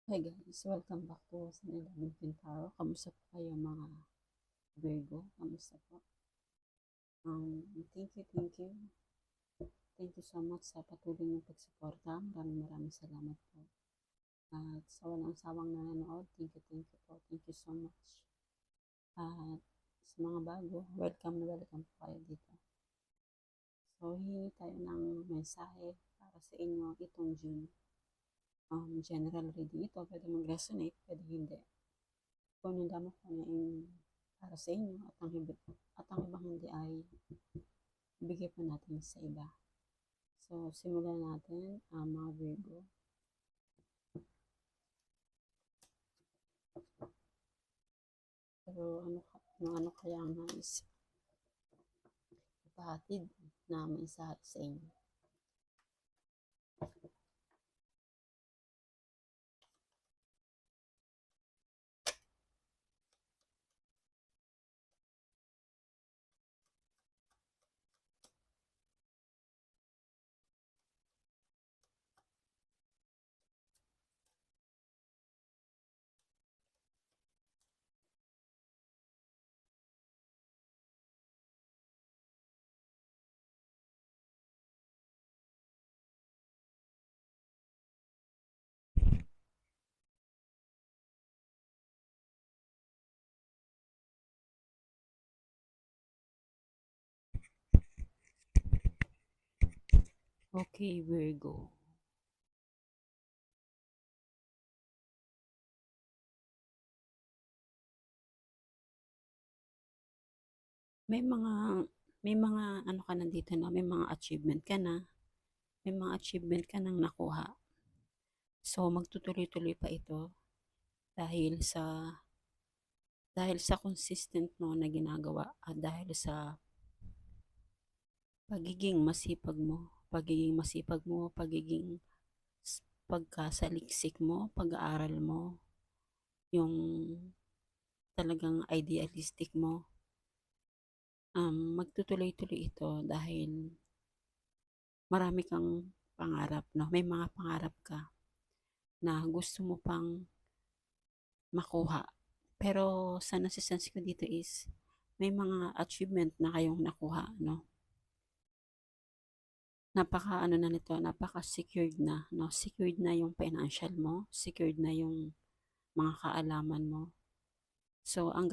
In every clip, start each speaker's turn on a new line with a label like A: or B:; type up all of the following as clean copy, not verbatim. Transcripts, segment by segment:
A: Hi guys, welcome back to San 11 Pintaro. Kamusta po kayo mga Virgo? Kamusta po? Thank you, thank you. Thank you so much sa patuloy ng pagsuporta. Maraming salamat po. At sa walang sawang nanonood, thank you po. Thank you so much. At sa mga bago, welcome na welcome po kayo dito. So, hihingi tayo ng mensahe para sa inyo itong June. General reading ito, pwede mag-resonate, pwede hindi. Kung nandamo ko na yung para sa inyo at ang ibang hindi ay ibigay po natin sa iba. So, simulan natin mga Virgo. Pero ano kaya ang nais ipahatid na mensahe sa inyo? Okay, Virgo. May mga may mga ano ka na dito na, may mga achievement ka na, may mga achievement ka nang nakuha. So, magtutuloy-tuloy pa ito dahil sa dahil sa consistent mo na ginagawa at dahil sa pagiging pagkasaliksik mo, pag-aaral mo, yung talagang idealistic mo. Magtutuloy-tuloy ito dahil marami kang pangarap, no? May mga pangarap ka na gusto mo pang makuha. Pero sa nasisense ko dito is may mga achievement na kayong nakuha, no? Napaka secured na, no? Secured na yung financial mo, secured na yung mga kaalaman mo. So, ang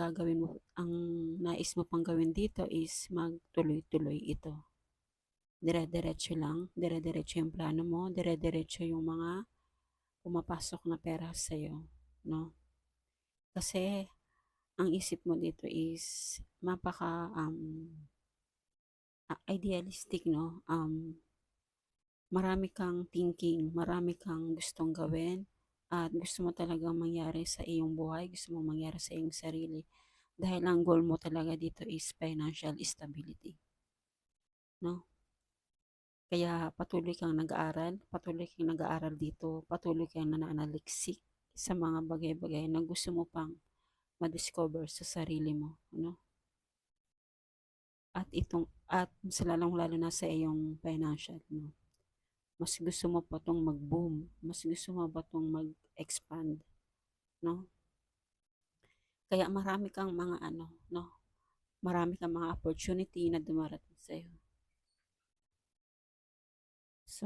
A: nais mo pang gawin dito is magtuloy-tuloy ito. Dire-diretso lang, dire-diretso yung plano mo, dire-diretso yung mga pumapasok na pera sa'yo, no? Kasi, ang isip mo dito is mapaka idealistic, no? Marami kang thinking, marami kang gustong gawin, at gusto mo talagang mangyari sa iyong buhay, gusto mo mangyari sa iyong sarili. Dahil ang goal mo talaga dito is financial stability. No? Kaya patuloy kang nag-aaral dito, patuloy kang nananaliksik sa mga bagay-bagay na gusto mo pang ma-discover sa sarili mo. No? At sa lalong-lalo na sa iyong financial. No? Mas gusto mo pa itong mag-boom, mas gusto mo ba itong mag-expand. No? Kaya marami kang mga no? Marami kang mga opportunity na dumarating sa iyo. So,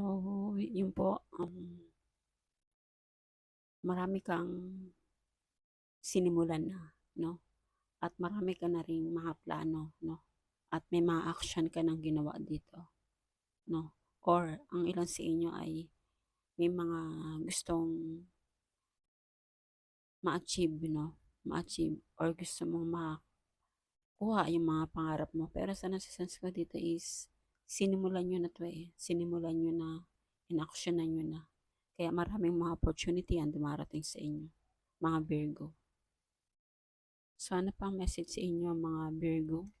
A: yun po, marami kang sinimulan na, no? At marami ka na ring mga plano, no? At may mga action ka nang ginawa dito, no? Or ang ilan sa inyo ay may mga gustong ma-achieve, no? Ma-achieve or gusto mong makuha yung mga pangarap mo. Pero sa nasisense ko dito is sinimulan nyo na to eh. Sinimulan nyo na, in-actionan nyo na. Kaya maraming mga opportunity ang dumarating sa inyo, mga Virgo. So ano pang message sa inyo mga Virgo?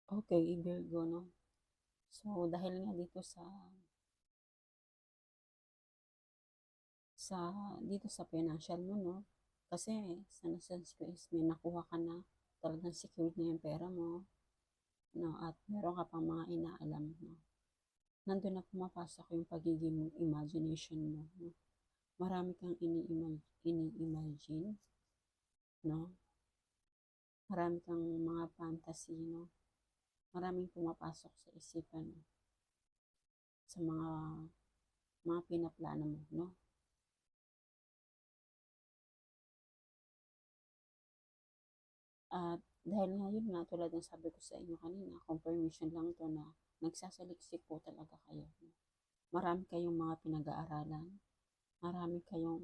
A: Okay, Virgo, no? So, dahil nga dito sa dito sa financial mo, no? Kasi sa nasense ko is may nakuha ka na, talagang secured na yung pera mo, no? At meron ka pang mga inaalam, no? Nandun na pumapasok yung pagiging imagination mo, no? Marami kang ini-imagine, no? Marami kang mga fantasy, no? Maraming pumapasok sa isipan mo, sa mga pinaplano mo, no? At dahil nga yun nga, tulad ng sabi ko sa inyo kanina, confirmation lang to na nagsasaliksik po talaga kayo. No? Marami kayong mga pinag-aaralan, marami kayong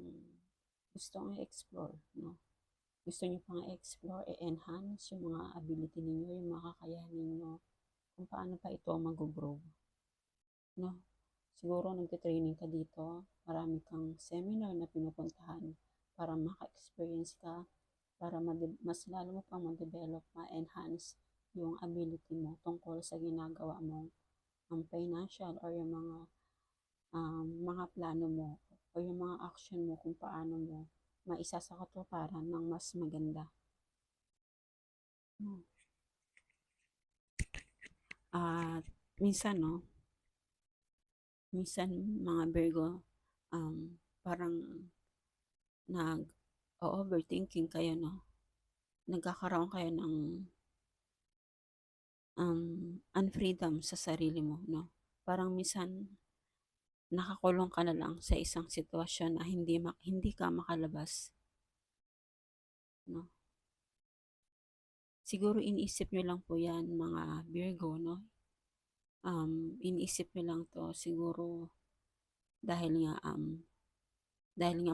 A: gustong i-explore, no? Gusto nyo pang i-explore, i-enhance yung mga ability ninyo, yung mga kakayahan ninyo, kung paano pa ito mag-grow, no? Siguro nagte-training ka dito, marami kang seminar na pinupuntahan para maka-experience ka, para mas lalo mo pang ma-develop, ma-enhance yung ability mo tungkol sa ginagawa mo, ang financial or yung mga plano mo o yung mga action mo kung paano mo maisa sa katuparan ng mas maganda. No? At minsan, no, minsan mga Virgo, parang nag-overthinking kayo, no? Nagkakaroon kayo ng unfreedom sa sarili mo, no? Parang minsan nakakulong ka na lang sa isang sitwasyon na hindi ka makalabas, no? Siguro iniisip nyo lang po yan mga Virgo, no? Iniisip nyo lang to siguro dahil nga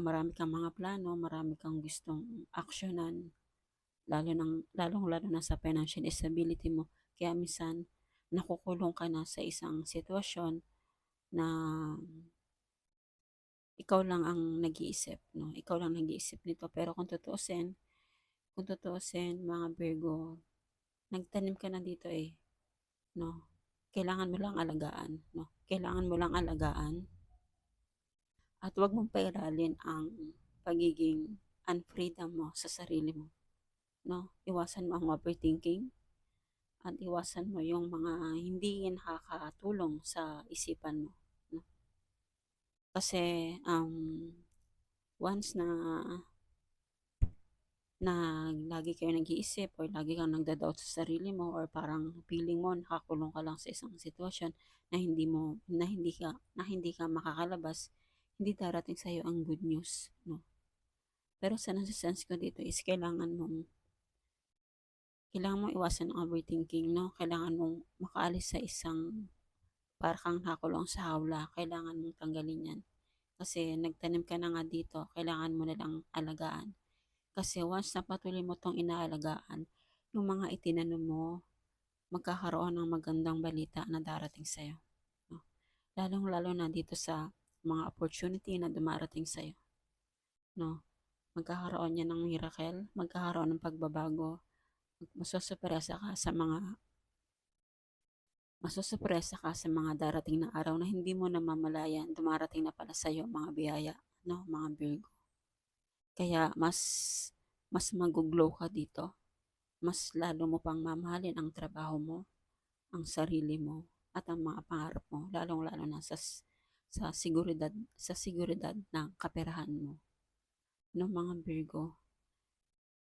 A: marami kang mga plano, marami kang gustong aksyonan, lalong lalo na sa financial stability mo. Kaya minsan nakukulong ka na sa isang sitwasyon na ikaw lang ang nag-iisip, no? Ikaw lang nag-iisip nito. Pero kung tutuusin, mga Virgo, nagtanim ka na dito eh, no? Kailangan mo lang alagaan, no? Kailangan mo lang alagaan at wag mong pairalin ang pagiging unfreedom mo sa sarili mo, no? Iwasan mo ang overthinking at iwasan mo yung mga hindi nakakatulong sa isipan mo, no? Kasi once na lagi kayo nag-iisip or lagi kang nagda-doubt sa sarili mo or parang feeling mo nakakulong ka lang sa isang sitwasyon na hindi ka makakalabas, hindi darating sa iyo ang good news, no? Pero sa nasa-sense ko dito is kailangan mong iwasan ang overthinking, no? Kailangan mong makaalis sa isang para kang nakakulong sa hawla, kailangan mong tanggalin yan. Kasi nagtanim ka na nga dito, kailangan mo na lang alagaan. Kasi once na patuloy mo tong inaalagaan, yung mga itinanim mo, magkakaroon ng magandang balita na darating sa'yo, no? Lalong-lalo na dito sa mga opportunity na dumarating sa'yo, no? Magkakaroon yan ng miracle, magkakaroon ng pagbabago, masusurpresa ka sa mga masusurpresa ka sa mga darating na araw na hindi mo namamalayan, dumarating na pala sa'yo mga biyaya, no, mga Virgo. Kaya mas mag-glow ka dito, mas lalo mo pang mamahalin ang trabaho mo, ang sarili mo, at ang mga pangarap mo, lalong-lalo na sa seguridad ng kaperahan mo, no, mga Virgo.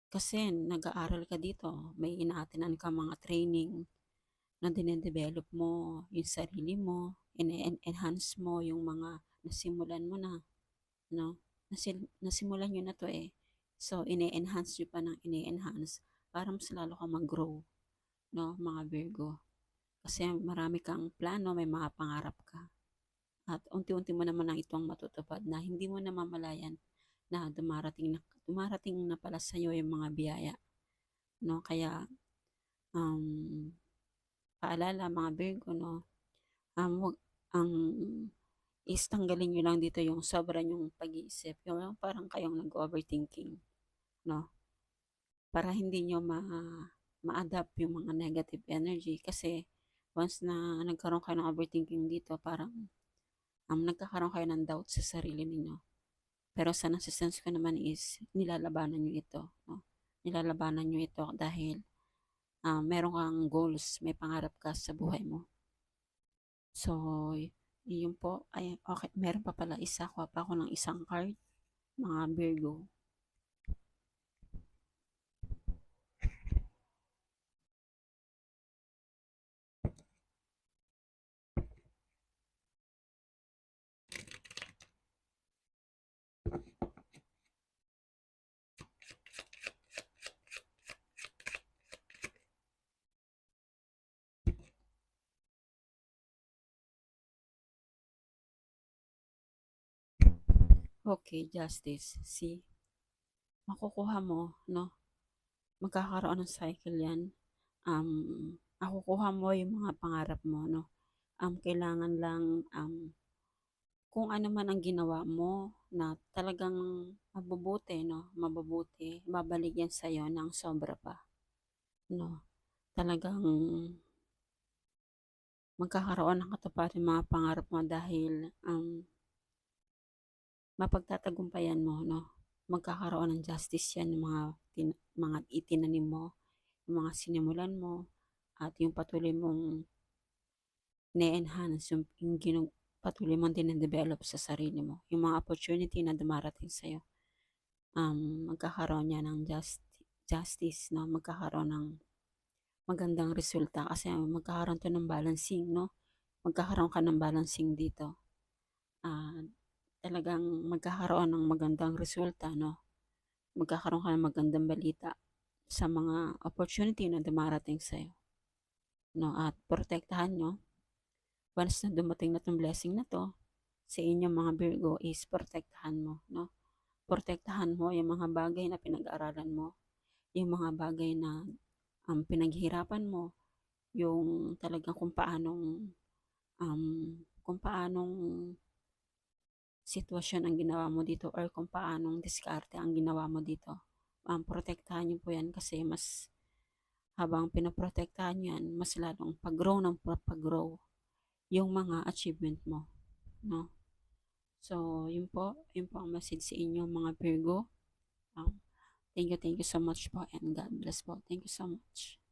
A: Kasi nag-aaral ka dito, may inaatinan ka mga training na dinedevelop mo yung sarili mo, enhance mo yung mga nasimulan mo na, no? Nasimulan nyo na to eh. So, ine-enhance nyo pa ng ine-enhance para mas lalo ka mag-grow, no, mga Virgo. Kasi marami kang plano, may mga pangarap ka. At unti-unti mo naman ang itong matutupad na hindi mo namamalayan na dumarating na pala sa iyo yung mga biyaya, no? Kaya um paalala mga Virgo, no, wag ang tanggalin nyo lang dito yung sobra yung pag-iisip, yung parang kayong nag-overthinking, no? Para hindi nyo ma-adapt yung mga negative energy kasi once na nagkaroon kayo ng overthinking dito, parang nagkakaroon kayo ng doubt sa sarili ninyo. Pero sa nasa-sense ko naman is nilalabanan nyo ito, no? Nilalabanan nyo ito dahil meron kang goals, may pangarap ka sa buhay mo. So, yun po. Ay, okay. Meron pa pala isa. Kuha pa ako ng isang card. Mga Virgo. Okay, Justice. See, makukuha mo, no? Magkakaroon ng cycle yan. Makukuha mo yung mga pangarap mo, no? Kailangan lang, kung ano man ang ginawa mo na talagang mabubuti, no? Mabubuti, babalik yan sa'yo ng sobra pa, no? Talagang magkakaroon ng katuparan yung mga pangarap mo dahil mapagtatagumpayan mo, no? Magkakaroon ng justice yan ng mga itinanim mo, yung mga sinimulan mo, at yung patuloy mong ne-enhance, patuloy mong dinedevelop sa sarili mo. Yung mga opportunity na dumarating sa'yo, magkakaroon yan ng justice, no? Magkakaroon ng magandang resulta kasi magkakaroon to ng balancing, no? Magkakaroon ka ng balancing dito. Talagang magkakaroon ng magandang resulta, no? Magkakaroon ka ng magandang balita sa mga opportunity na dumarating sa'yo, no? At protektahan nyo, once na dumating na tong blessing na to, sa inyong mga Virgo is protektahan mo, no? Protektahan mo yung mga bagay na pinag-aralan mo, yung mga bagay na pinaghirapan mo, yung talagang kung paanong sitwasyon ang ginawa mo dito or kung paanong diskarte ang ginawa mo dito. Protektahan niyo po yan kasi mas habang pinoprotektahan nyo yan, mas lalong pag-grow ng pag-grow yung mga achievement mo. No? So, yun po ang message sa inyo mga Virgo. Thank you so much po and God bless po. Thank you so much.